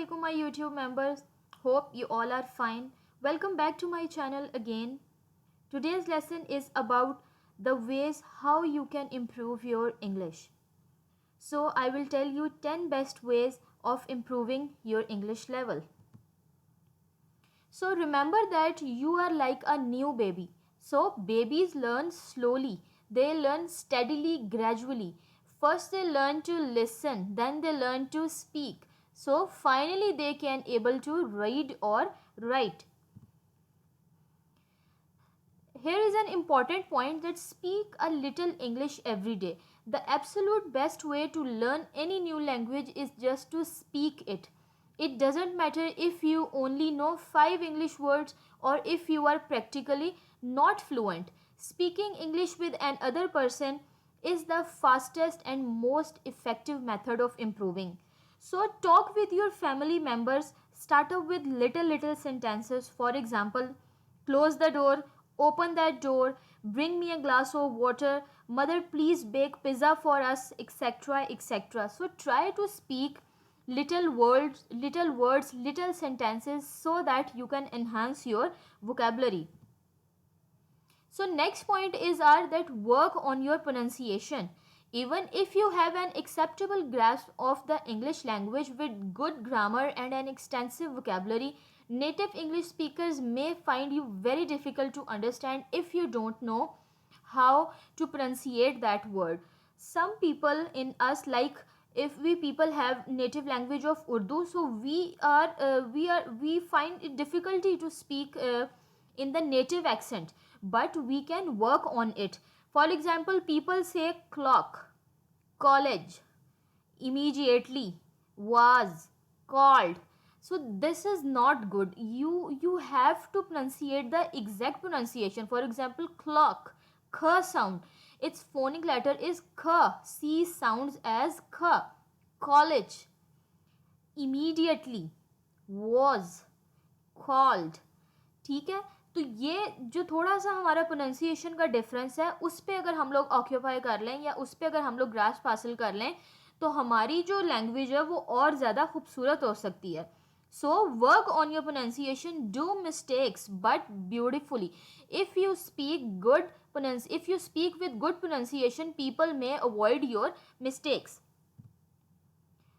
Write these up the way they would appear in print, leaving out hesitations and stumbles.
alaikum my YouTube members. Hope you all are fine. Welcome back to my channel again. Today's lesson is about the ways how you can improve your English. So I will tell you 10 best ways of improving your English level. So remember that you are like a new baby. So babies learn slowly. They learn steadily, gradually. First they learn to listen, then they learn to speak. So finally they can able to read or write. Here is an important point that speak a little English every day. The absolute best way to learn any new language is just to speak it. It doesn't matter if you only know 5 English words or if you are practically not fluent. Speaking English with another person is the fastest and most effective method of improving. So talk with your family members, start up with little sentences. For example, close the door, open that door, bring me a glass of water, mother please bake pizza for us, etc. etc. So try to speak little sentences so that you can enhance your vocabulary. So next point is that work on your pronunciation. Even if you have an acceptable grasp of the English language with good grammar and an extensive vocabulary, native English speakers may find you very difficult to understand if you don't know how to pronunciate that word. Some people in us, like if we people have native language of Urdu, so we find it difficulty to speak in the native accent, but we can work on it. For example, people say clock, college, immediately, was, called. So this is not good. You have to pronunciate the exact pronunciation. For example, clock, k sound, its phonic letter is k, c sounds as k. College, immediately, was, called. ठीक है, तो ये जो थोड़ा सा हमारा pronunciation का difference है, उस पर अगर हम लोग ऑक्यूपाई कर लें या उस पर अगर हम लोग ग्रास्प हासिल कर लें, तो हमारी जो लैंग्वेज है वो और ज़्यादा खूबसूरत हो सकती है. So work on your pronunciation, do mistakes but beautifully. If you speak with good pronunciation, people may avoid your mistakes.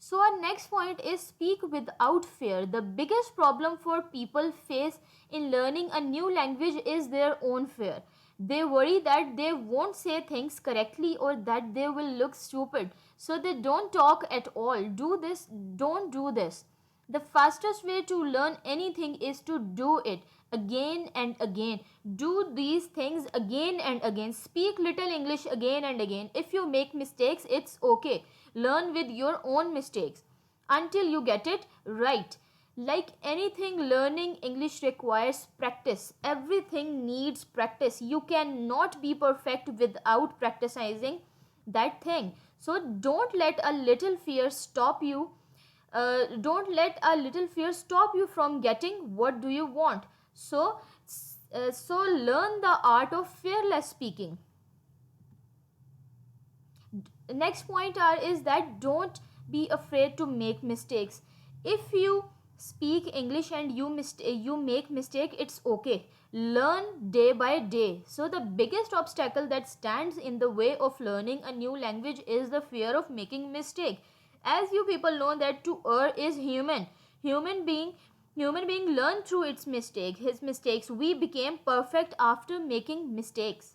So our next point is speak without fear. The biggest problem for people face in learning a new language is their own fear. They worry that they won't say things correctly or that they will look stupid. So they don't talk at all. Do this, don't do this. The fastest way to learn anything is to do it again and again. Do these things again and again. Speak little English again and again. If you make mistakes, it's okay. Learn with your own mistakes until you get it right. Like anything, learning English requires practice. Everything needs practice. You cannot be perfect without practicing that thing. So don't let a little fear stop you. Don't let a little fear stop you from getting what do you want. So learn the art of fearless speaking. Next point is that don't be afraid to make mistakes. If you speak English and you make mistake, it's okay. Learn day by day. So the biggest obstacle that stands in the way of learning a new language is the fear of making mistake. As you people know that to err is human being learn through his mistakes. We became perfect after making mistakes.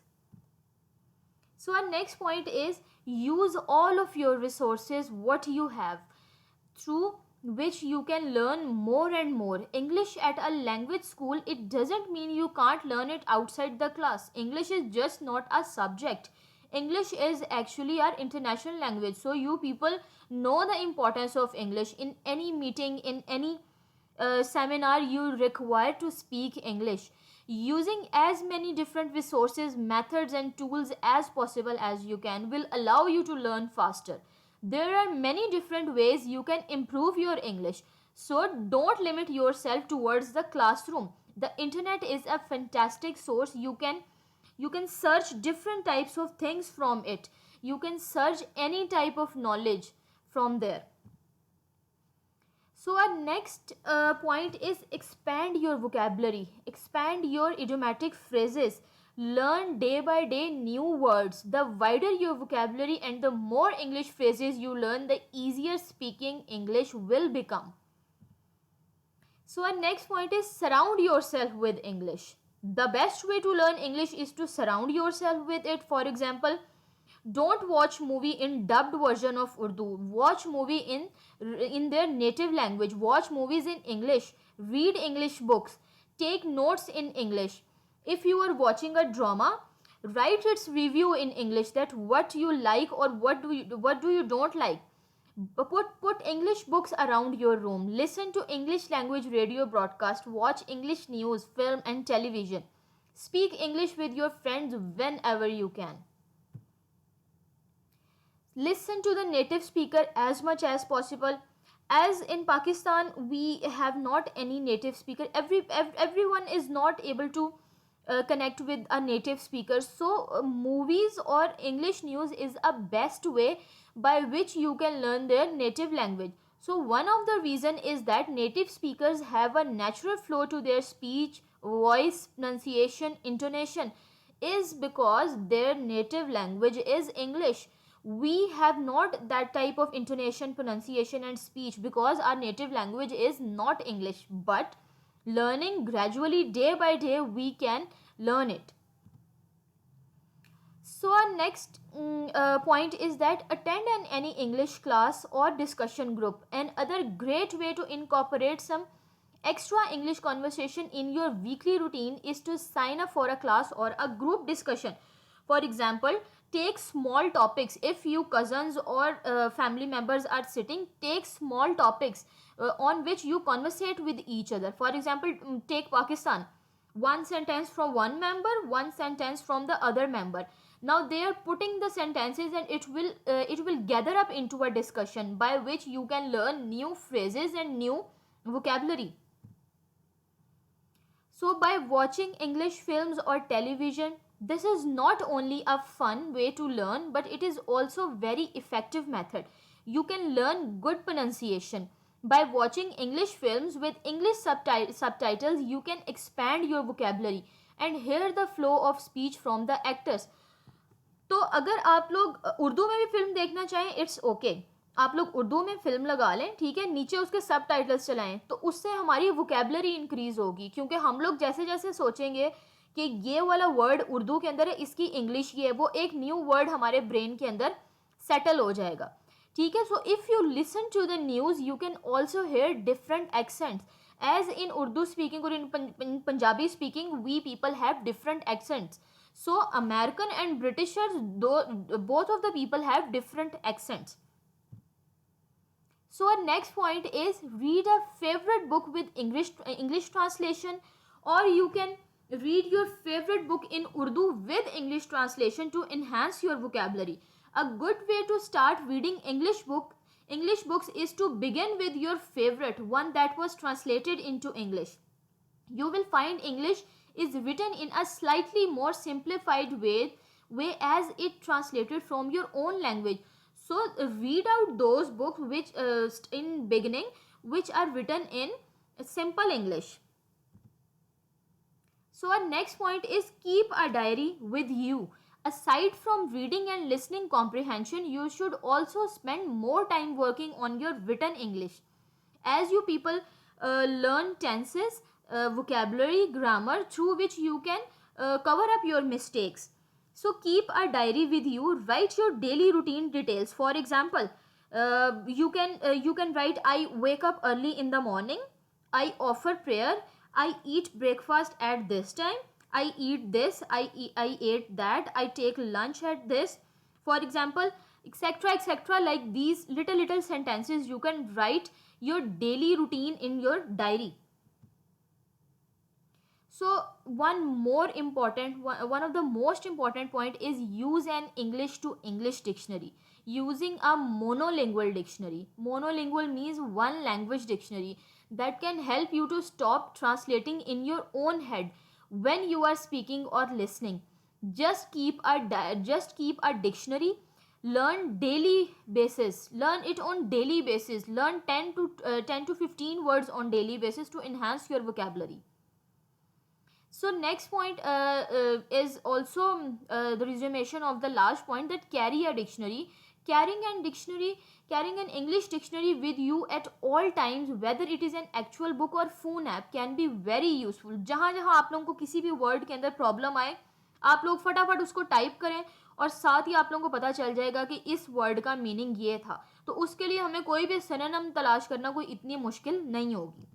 So our next point is use all of your resources what you have, through which you can learn more and more. English at a language school, it doesn't mean you can't learn it outside the class. English is just not a subject. English is actually our international language. So you people know the importance of English. In any meeting, in any seminar, you require to speak English. Using as many different resources, methods and tools as possible as you can will allow you to learn faster. There are many different ways you can improve your English. So don't limit yourself towards the classroom. The internet is a fantastic source. You can search different types of things from it. You can search any type of knowledge from there. So our next point is expand your vocabulary, expand your idiomatic phrases, learn day by day new words. The wider your vocabulary and the more English phrases you learn, the easier speaking English will become. So our next point is surround yourself with English. The best way to learn English is to surround yourself with it. For example, don't watch movie in dubbed version of Urdu. Watch movie in their native language. Watch movies in English. Read English books. Take notes in English. If you are watching a drama, write its review in English, that what you like or what do you don't like. Put English books around your room. Listen to English language radio broadcast. Watch English news, film and television. Speak English with your friends whenever you can. Listen to the native speaker as much as possible. As in Pakistan we have not any native speaker. Everyone is not able to connect with a native speaker. So movies or English news is a best way by which you can learn their native language. So one of the reason is that native speakers have a natural flow to their speech, voice, pronunciation, intonation, is because their native language is English. We have not that type of intonation, pronunciation and speech because our native language is not English, but learning gradually day by day we can learn it. So our next point is that attend any English class or discussion group. Another great way to incorporate some extra English conversation in your weekly routine is to sign up for a class or a group discussion. For example, take small topics. If you cousins or family members are sitting, take small topics on which you conversate with each other. For example, take Pakistan. One sentence from one member, one sentence from the other member. Now they are putting the sentences and it will gather up into a discussion by which you can learn new phrases and new vocabulary. So by watching English films or television, this is not only a fun way to learn, but it is also very effective method. You can learn good pronunciation. By watching English films with English subtitles, you can expand your vocabulary and hear the flow of speech from the actors. तो अगर आप लोग उर्दू में भी film देखना चाहें, it's okay, आप लोग उर्दू में फिल्म लगा लें, ठीक है, नीचे उसके सब टाइटल्स चलाएं, तो उससे हमारी वोकेबलरी इंक्रीज होगी, क्योंकि हम लोग जैसे जैसे सोचेंगे कि ये वाला वर्ड उर्दू के अंदर है, इसकी इंग्लिश ये है, वो एक न्यू वर्ड हमारे ब्रेन के अंदर सेटल हो जाएगा, ठीक है. So if you listen to the news you can also hear different accents. As in Urdu speaking और in Punjabi speaking we people have different accents. So American and Britishers, both of the people have different accents. So our next point is read a favorite book with English translation, or you can read your favorite book in Urdu with English translation to enhance your vocabulary. A good way to start reading English books is to begin with your favorite one that was translated into English. You will find English is written in a slightly more simplified way as it translated from your own language. So read out those books which in beginning which are written in simple English. So our next point is keep a diary with you. Aside from reading and listening comprehension, you should also spend more time working on your written English. As you people learn tenses, vocabulary, grammar, through which you can cover up your mistakes. So keep a diary with you. Write your daily routine details. For example, you can write, I wake up early in the morning, I offer prayer, I eat breakfast at this time, I eat this, I ate that, I take lunch at this. For example, etc etc, like these little sentences you can write your daily routine in your diary. So one of the most important point is use an English to English dictionary. Using a monolingual dictionary. Monolingual means one language dictionary that can help you to stop translating in your own head when you are speaking or listening. Just keep a dictionary learn daily basis, learn it on daily basis, learn 10 to 15 words on daily basis to enhance your vocabulary. So next point is also the resummation of the last point, that carry a dictionary. Carrying an English dictionary with you at all times, whether it is an actual book or phone app, can be very useful. जहाँ जहाँ आप लोगों को किसी भी word के अंदर problem आए, आप लोग फटाफट उसको टाइप करें और साथ ही आप लोगों को पता चल जाएगा कि इस वर्ड का मीनिंग ये था. तो उसके लिए हमें कोई भी सिनोनिम तलाश करना कोई इतनी मुश्किल नहीं होगी.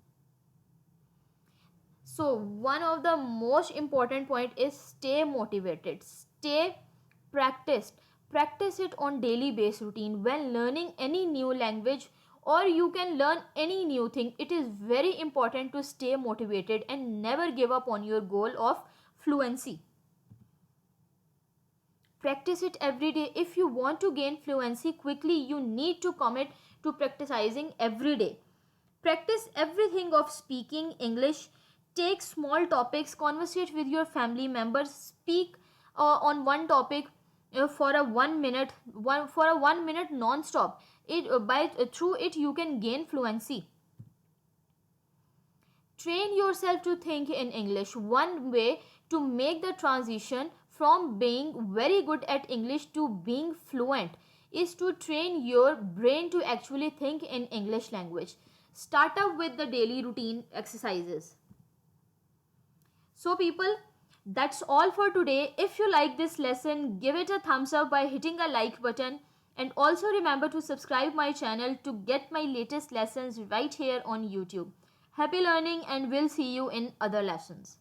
So one of the most important point is stay motivated, stay practiced. Practice it on daily base routine when learning any new language, or you can learn any new thing. It is very important to stay motivated and never give up on your goal of fluency. Practice it every day. If you want to gain fluency quickly, you need to commit to practicing every day. Practice everything of speaking English. Take small topics, conversate with your family members, speak on one topic for a 1 minute, for a 1 minute non-stop. Through it you can gain fluency. Train yourself to think in English. One way to make the transition from being very good at English to being fluent is to train your brain to actually think in English language. Start up with the daily routine exercises. So people, that's all for today. If you like this lesson, give it a thumbs up by hitting a like button, and also remember to subscribe my channel to get my latest lessons right here on YouTube. Happy learning, and we'll see you in other lessons.